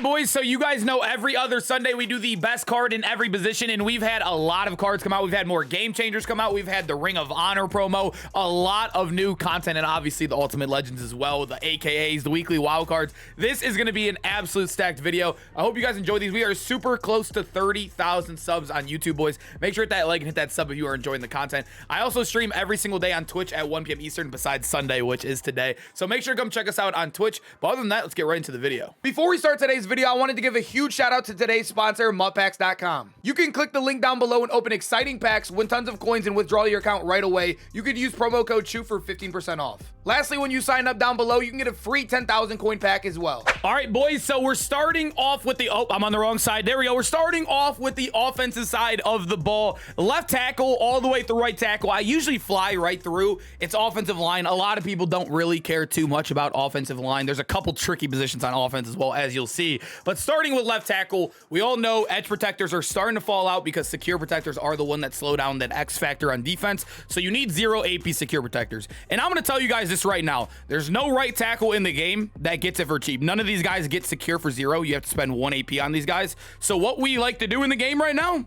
boys, so you guys know every other Sunday we do the best card in every position, and we've had a lot of cards come out. We've had more game changers come out. We've had the Ring of Honor promo, a lot of new content, and obviously the Ultimate Legends as well, the AKAs, the weekly wild cards. This is going to be an absolute stacked video. I hope you guys enjoy these. We are super close to 30,000 subs on YouTube, boys. Make sure to hit that like and hit that sub if you are enjoying the content. I also stream every single day on Twitch at 1 p.m. Eastern, besides Sunday, which is today. So make sure to come check us out on Twitch. But other than that, let's get right into the video. Before we start today's video, I wanted to give a huge shout out to today's sponsor, mutpacks.com. You can click the link down below and open exciting packs, win tons of coins, and withdraw your account right away. You could use promo code CHEW for 15% off. Lastly, when you sign up down below, you can get a free 10,000 coin pack as well. All right, boys, so we're starting off with the, oh, I'm on the wrong side. There we go. We're starting off with the offensive side of the ball. Left tackle all the way through right tackle. I usually fly right through. It's offensive line. A lot of people don't really care too much about offensive line. There's a couple tricky positions on offense as well, as you'll see. But starting with left tackle, we all know edge protectors are starting to fall out because secure protectors are the one that slow down that X factor on defense. So you need 0 AP secure protectors. And I'm going to tell you guys this right now. There's no right tackle in the game that gets it for cheap. None of these guys get secure for 0. You have to spend 1 AP on these guys. So what we like to do in the game right now,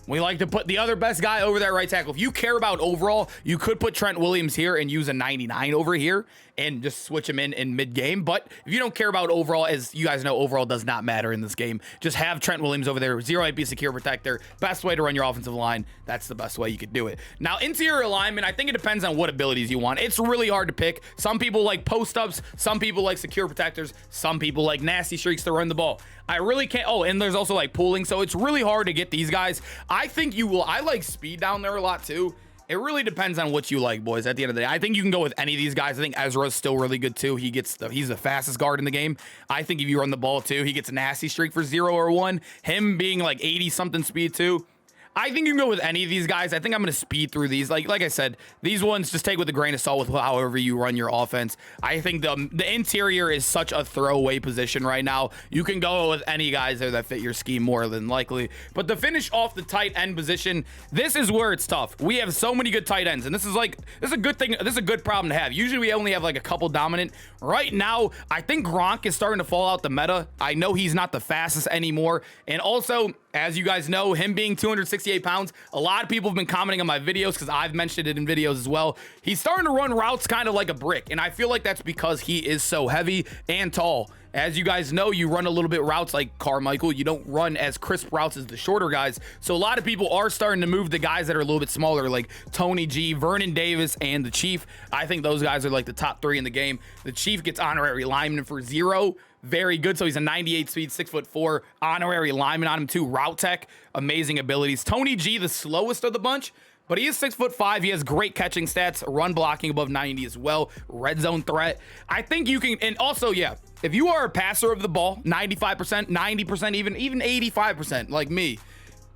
we like to put the other best guy over that right tackle. If you care about overall, you could put Trent Williams here and use a 99 over here and just switch him in mid-game. But if you don't care about overall, as you guys know, overall does not matter in this game. Just have Trent Williams over there, 0 AP secure protector. Best way to run your offensive line. That's the best way you could do it. Now, interior alignment, I think it depends on what abilities you want. It's really hard to pick. Some people like post-ups. Some people like secure protectors. Some people like nasty streaks to run the ball. I really can't. Oh, and there's also like pooling. So it's really hard to get these guys. I think you will. I like speed down there a lot too. It really depends on what you like, boys. At the end of the day, I think you can go with any of these guys. I think Ezra's still really good too. He's the fastest guard in the game. I think if you run the ball too, he gets a nasty streak for 0 or 1. Him being like 80 something speed too. I think you can go with any of these guys. I think I'm going to speed through these. Like I said, these ones just take with a grain of salt with however you run your offense. I think the interior is such a throwaway position right now. You can go with any guys there that fit your scheme more than likely. But to finish off the tight end position, this is where it's tough. We have so many good tight ends, and this is a good thing. This is a good problem to have. Usually we only have like a couple dominant. Right now, I think Gronk is starting to fall out the meta. I know he's not the fastest anymore. And also, as you guys know, him being 268 pounds, a lot of people have been commenting on my videos because I've mentioned it in videos as well. He's starting to run routes kind of like a brick, and I feel like that's because he is so heavy and tall. As you guys know, you run a little bit routes like Carmichael. You don't run as crisp routes as the shorter guys. So a lot of people are starting to move the guys that are a little bit smaller, like Tony G, Vernon Davis, and the Chief. I think those guys are like the top 3 in the game. The Chief gets honorary lineman for 0. Very good. So he's a 98 speed, 6'4", honorary lineman on him too. Route tech, amazing abilities. Tony G, the slowest of the bunch, but he is 6'5". He has great catching stats, run blocking above 90 as well, red zone threat. I think you can, and also, yeah, if you are a passer of the ball, 95%, 90%, even 85%, like me,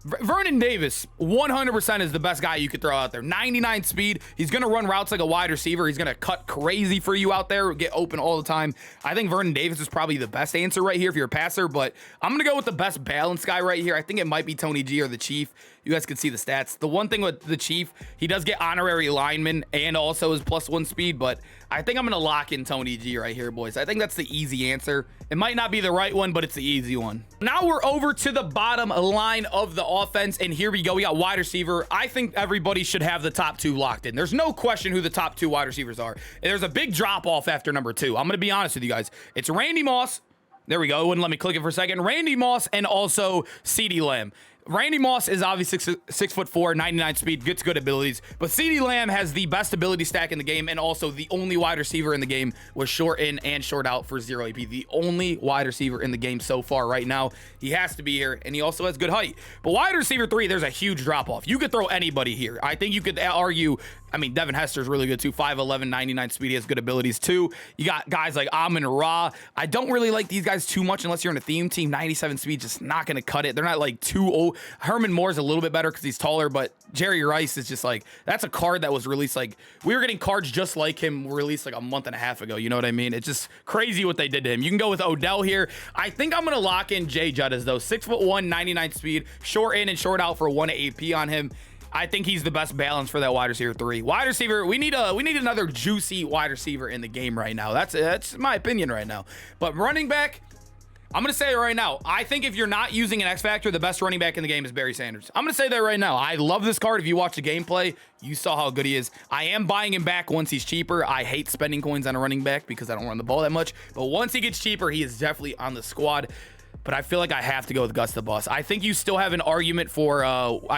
Vernon Davis, 100% is the best guy you could throw out there. 99 speed. He's going to run routes like a wide receiver. He's going to cut crazy for you out there, get open all the time. I think Vernon Davis is probably the best answer right here if you're a passer, but I'm going to go with the best balanced guy right here. I think it might be Tony G or the Chief. You guys can see the stats. The one thing with the Chief, he does get honorary lineman and also his +1 speed, but I think I'm going to lock in Tony G right here, boys. I think that's the easy answer. It might not be the right one, but it's the easy one. Now we're over to the bottom line of the offense, and here we go. We got wide receiver. I think everybody should have the top 2 locked in. There's no question who the top 2 wide receivers are. There's a big drop off after number 2. I'm going to be honest with you guys. It's Randy Moss. There we go. It wouldn't let me click it for a second. Randy Moss and also CeeDee Lamb. Randy Moss is obviously 6'4", 99 speed, gets good abilities, but CeeDee Lamb has the best ability stack in the game and also the only wide receiver in the game with short in and short out for 0 AP. The only wide receiver in the game so far right now. He has to be here, and he also has good height. But wide receiver 3, there's a huge drop-off. You could throw anybody here. I think you could argue, I mean, Devin Hester's really good too. 5'11", 99 speed. He has good abilities too. You got guys like Amon Ra. I don't really like these guys too much unless you're in a theme team. 97 speed, just not going to cut it. They're not like too old. Herman Moore's a little bit better because he's taller, but Jerry Rice is just like, that's a card that was released. Like, we were getting cards just like him released like a month and a half ago. You know what I mean? It's just crazy what they did to him. You can go with Odell here. I think I'm going to lock in Jay Jettas though. 6'1", 99 speed, short in and short out for 1 AP on him. I think he's the best balance for that wide receiver 3. Wide receiver, we need another juicy wide receiver in the game right now. That's my opinion right now. But running back, I'm going to say it right now. I think if you're not using an X Factor, the best running back in the game is Barry Sanders. I'm going to say that right now. I love this card. If you watch the gameplay, you saw how good he is. I am buying him back once he's cheaper. I hate spending coins on a running back because I don't run the ball that much. But once he gets cheaper, he is definitely on the squad. But I feel like I have to go with Gus the Bus. I think you still have an argument for,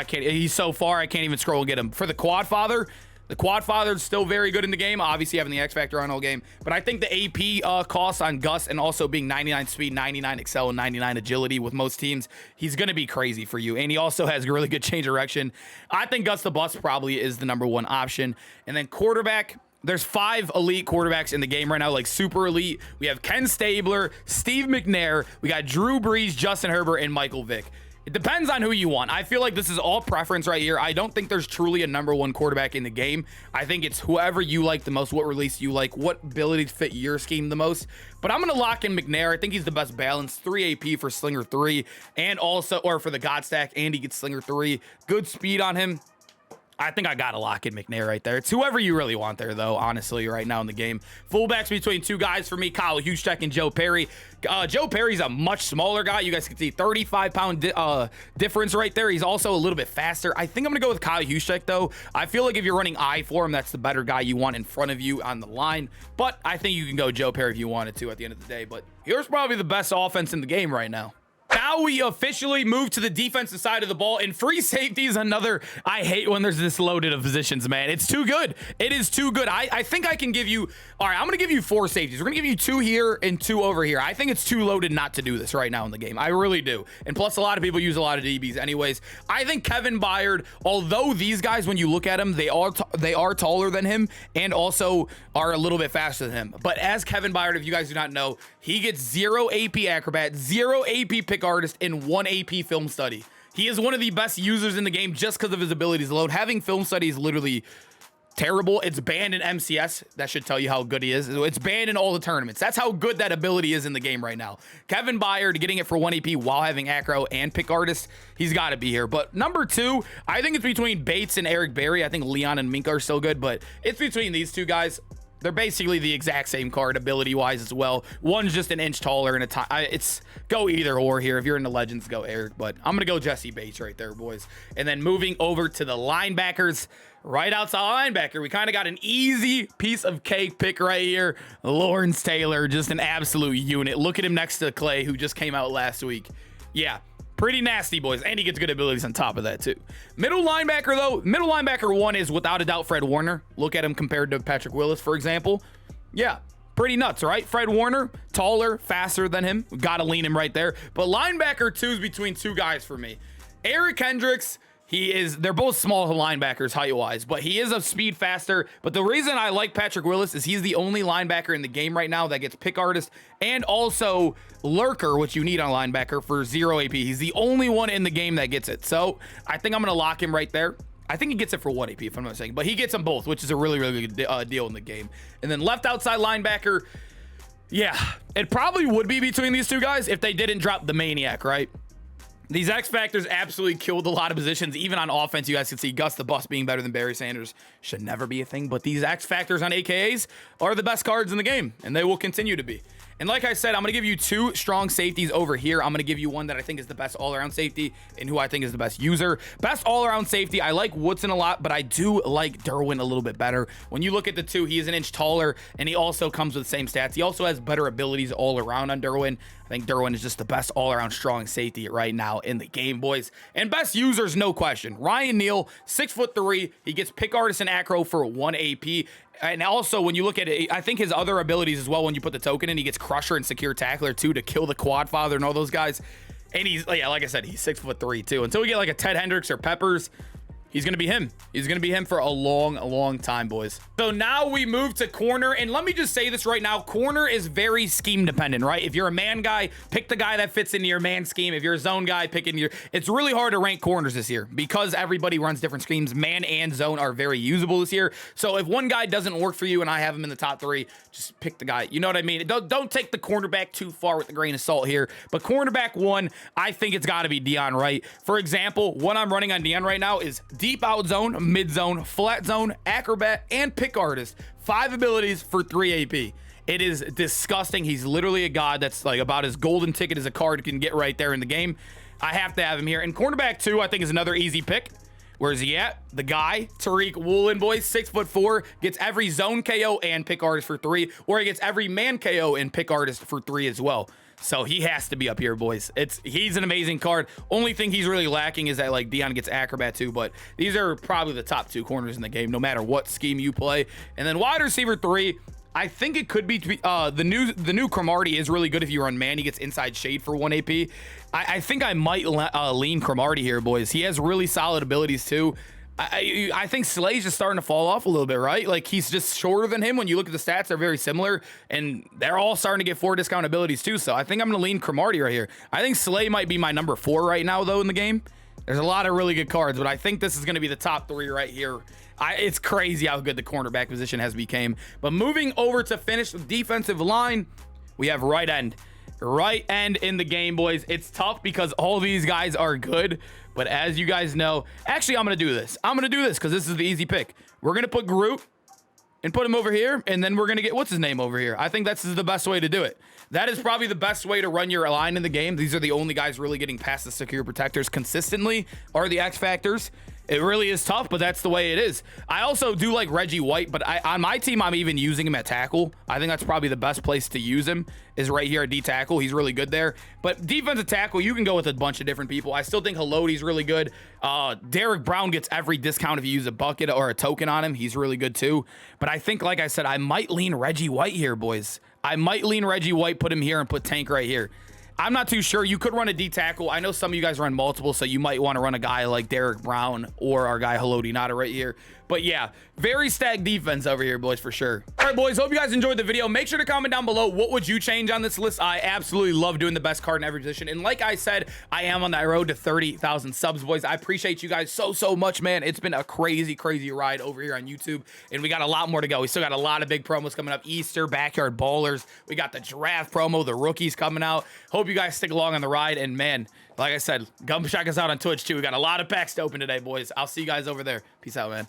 he's so far, I can't even scroll and get him. For the Quad Father, the Quad Father's still very good in the game, obviously having the X Factor on all game. But I think the AP costs on Gus and also being 99 speed, 99 excel, and 99 agility with most teams, he's going to be crazy for you. And he also has really good change direction. I think Gus the Bus probably is the #1 option. And then quarterback, there's 5 elite quarterbacks in the game right now, like super elite. We have Ken Stabler, Steve McNair, we got Drew Brees, Justin Herbert, and Michael Vick. It depends on who you want. I feel like this is all preference right here. I don't think there's truly a #1 quarterback in the game. I think it's whoever you like the most, what release you like, what abilities fit your scheme the most. But I'm going to lock in McNair. I think he's the best balance. 3 AP for Slinger 3, and also, or for the God Stack, and he gets Slinger 3. Good speed on him. I think I got to lock in McNair right there. It's whoever you really want there, though, honestly, right now in the game. Fullbacks between 2 guys for me, Kyle Juszczyk and Joe Perry. Joe Perry's a much smaller guy. You guys can see 35-pound difference right there. He's also a little bit faster. I think I'm going to go with Kyle Juszczyk, though. I feel like if you're running I for him, that's the better guy you want in front of you on the line. But I think you can go Joe Perry if you wanted to at the end of the day. But here's probably the best offense in the game right now. Now we officially move to the defensive side of the ball, and free safety is another. I hate when there's this loaded of positions, man. It's too good. It is too good. I think I can give you, all right, I'm going to give you 4 safeties. We're going to give you 2 here and 2 over here. I think it's too loaded not to do this right now in the game. I really do. And plus, a lot of people use a lot of DBs anyways. I think Kevin Byard, although these guys, when you look at them, they are taller than him and also are a little bit faster than him. But as Kevin Byard, if you guys do not know, he gets 0 AP Acrobat, 0 AP Pick Artist, and 1 AP Film Study. He is one of the best users in the game just because of his abilities alone. Having Film Study is literally terrible. It's banned in MCS. That should tell you how good he is. It's banned in all the tournaments. That's how good that ability is in the game right now. Kevin Byard getting it for 1 AP while having Acro and Pick Artist, he's got to be here. But #2, I think it's between Bates and Eric Berry. I think Leon and Minka are still good, but it's between these 2 guys. They're basically the exact same card ability-wise as well. One's just an inch taller, and it's go either or here. If you're in the Legends, go Eric, but I'm going to go Jesse Bates right there, boys. And then moving over to the linebackers, right outside linebacker, we kind of got an easy piece of cake pick right here. Lawrence Taylor, just an absolute unit. Look at him next to Clay, who just came out last week. Yeah. Pretty nasty, boys, and he gets good abilities on top of that, too. Middle linebacker, though, middle linebacker 1 is without a doubt Fred Warner. Look at him compared to Patrick Willis, for example. Yeah, pretty nuts, right? Fred Warner, taller, faster than him. Got to lean him right there. But linebacker 2 is between 2 guys for me. Eric Hendricks, they're both small linebackers height-wise, but he is a speed faster. But the reason I like Patrick Willis is he's the only linebacker in the game right now that gets Pick Artist and also Lurker, which you need on linebacker, for 0 AP. He's the only one in the game that gets it. So I think I'm going to lock him right there. I think he gets it for 1 AP, if I'm not mistaken, but he gets them both, which is a really, really good deal in the game. And then left outside linebacker, yeah, it probably would be between these 2 guys if they didn't drop the Maniac, right? These X Factors absolutely killed a lot of positions. Even on offense, you guys can see Gus the Bus being better than Barry Sanders. Should never be a thing, but these X Factors on AKAs are the best cards in the game, and they will continue to be. And like I said, I'm going to give you 2 strong safeties over here. I'm going to give you one that I think is the best all-around safety and who I think is the best user. Best all-around safety, I like Woodson a lot, but I do like Derwin a little bit better. When you look at the 2, he is an inch taller, and he also comes with the same stats. He also has better abilities all around on Derwin. I think Derwin is just the best all-around strong safety right now in the game, boys. And best users, no question. Ryan Neal, 6'3". He gets Pick Artist and Acro for 1 AP. And also, when you look at it, I think his other abilities as well, when you put the token in, he gets Crusher and Secure Tackler, too, to kill the Quad Father and all those guys. And he's, yeah, like I said, he's 6'3", too. Until we get like a Ted Hendricks or Peppers, he's going to be him. He's going to be him for a long time, boys. So now we move to corner. And let me just say this right now. Corner is very scheme dependent, right? If you're a man guy, pick the guy that fits into your man scheme. If you're a zone guy, pick in your... It's really hard to rank corners this year because everybody runs different schemes. Man and zone are very usable this year. So if one guy doesn't work for you and I have him in the top 3, just pick the guy. You know what I mean? Don't take the cornerback too far with a grain of salt here. But cornerback 1, I think it's got to be Deion Wright. For example, what I'm running on Deion right now is deep out zone, mid zone, flat zone, acrobat, and Pick Artist. 5 abilities for 3 AP. It is disgusting. He's literally a god. That's like about as golden ticket as a card can get right there in the game. I have to have him here. And cornerback 2, I think, is another easy pick. Where's he at? The guy, Tariq Woolen, boys, 6'4", gets every zone KO and pick artist for 3, or he gets every man KO and pick artist for 3 as well. So he has to be up here, boys. He's an amazing card. Only thing he's really lacking is that like Dion gets acrobat too, but these are probably the top 2 corners in the game, no matter what scheme you play. And then wide receiver 3, I think it could be the new Cromartie is really good if you run man. He gets inside shade for 1 AP. I think I might lean Cromartie here, boys. He has really solid abilities too. I think Slay's just starting to fall off a little bit, right? Like he's just shorter than him. When you look at the stats, they're very similar, and they're all starting to get 4 discount abilities too. So I think I'm going to lean Cromartie right here. I think Slay might be my number 4 right now though in the game. There's a lot of really good cards, but I think this is going to be the top 3 right here. It's crazy how good the cornerback position has become. But moving over to finish the defensive line, we have right end. Right end in the game, boys. It's tough because all these guys are good. But as you guys know, actually, I'm going to do this. I'm going to do this because this is the easy pick. We're going to put Groot and put him over here. And then we're going to get, what's his name over here? I think that's the best way to do it. That is probably the best way to run your line in the game. These are the only guys really getting past the secure protectors consistently, are the X factors. It really is tough, but that's the way it is. I also do like Reggie White, but on my team, I'm even using him at tackle. I think that's probably the best place to use him is right here at D tackle. He's really good there. But defensive tackle, you can go with a bunch of different people. I still think Halodi's really good. Derek Brown gets every discount if you use a bucket or a token on him. He's really good too. But I think, like I said, I might lean Reggie White here, boys. I might lean Reggie White, put him here, and put Tank right here. I'm not too sure. You could run a D tackle. I know some of you guys run multiple, so you might want to run a guy like Derek Brown or our guy Haloti Nada right here. But yeah, very stacked defense over here, boys, for sure. All right, boys, hope you guys enjoyed the video. Make sure to comment down below, what would you change on this list? I absolutely love doing the best card in every position. And like I said, I am on that road to 30,000 subs, boys. I appreciate you guys so much, man. It's been a crazy ride over here on YouTube, and we got a lot more to go. We still got a lot of big promos coming up. Easter, Backyard Ballers. We got the draft promo, the rookies coming out. Hope you guys stick along on the ride. And man, like I said, come check us out on Twitch too. We got a lot of packs to open today, boys. I'll see you guys over there. Peace out, man.